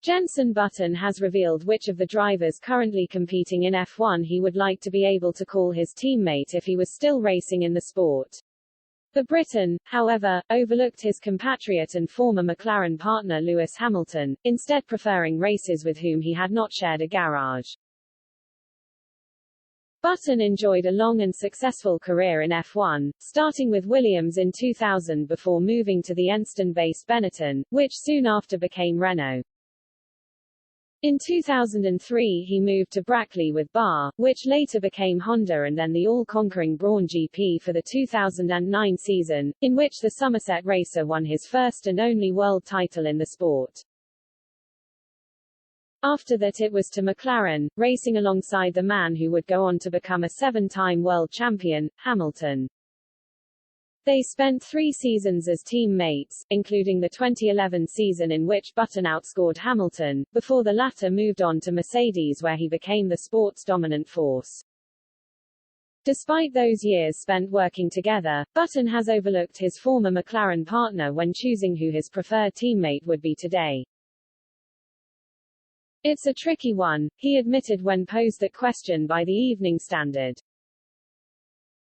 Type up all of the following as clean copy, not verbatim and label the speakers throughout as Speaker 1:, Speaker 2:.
Speaker 1: Jenson Button has revealed which of the drivers currently competing in F1 he would like to be able to call his teammate if he was still racing in the sport. The Briton, however, overlooked his compatriot and former McLaren partner Lewis Hamilton, instead preferring races with whom he had not shared a garage. Button enjoyed a long and successful career in F1, starting with Williams in 2000 before moving to the Enston-based Benetton, which soon after became Renault. In 2003 he moved to Brackley with Barr, which later became Honda, and then the all-conquering Brawn GP for the 2009 season, in which the Somerset racer won his first and only world title in the sport. After that it was to McLaren, racing alongside the man who would go on to become a seven-time world champion, Hamilton. They spent 3 seasons as teammates, including the 2011 season in which Button outscored Hamilton, before the latter moved on to Mercedes where he became the sport's dominant force. Despite those years spent working together, Button has overlooked his former McLaren partner when choosing who his preferred teammate would be today. "It's a tricky one," he admitted when posed that question by the Evening Standard.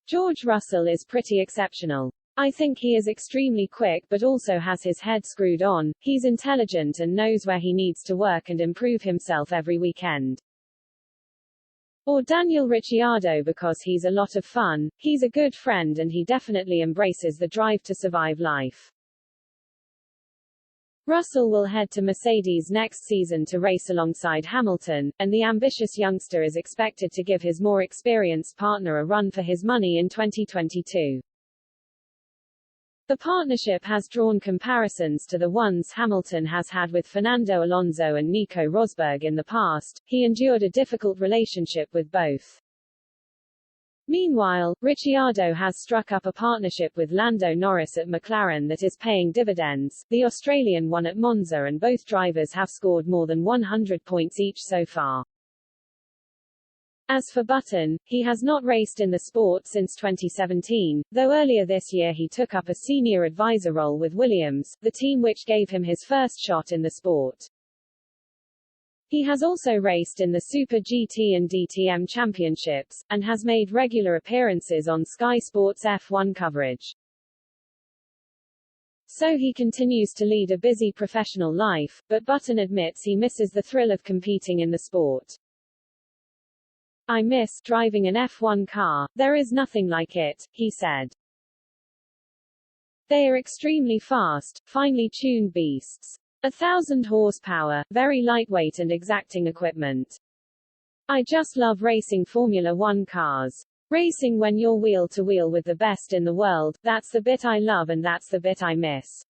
Speaker 1: "George Russell is pretty exceptional. I think he is extremely quick but also has his head screwed on, he's intelligent and knows where he needs to work and improve himself every weekend. Or Daniel Ricciardo because he's a lot of fun, he's a good friend and he definitely embraces the drive to survive life." Russell will head to Mercedes next season to race alongside Hamilton, and the ambitious youngster is expected to give his more experienced partner a run for his money in 2022. The partnership has drawn comparisons to the ones Hamilton has had with Fernando Alonso and Nico Rosberg in the past. He endured a difficult relationship with both. Meanwhile, Ricciardo has struck up a partnership with Lando Norris at McLaren that is paying dividends. The Australian won at Monza and both drivers have scored more than 100 points each so far. As for Button, he has not raced in the sport since 2017, though earlier this year he took up a senior advisor role with Williams, the team which gave him his first shot in the sport. He has also raced in the Super GT and DTM championships, and has made regular appearances on Sky Sports F1 coverage. So he continues to lead a busy professional life, but Button admits he misses the thrill of competing in the sport. "I miss driving an F1 car, there is nothing like it," he said. "They are extremely fast, finely tuned beasts. 1,000 horsepower, very lightweight and exacting equipment. I just love racing Formula One cars. Racing when you're wheel to wheel with the best in the world, that's the bit I love and that's the bit I miss."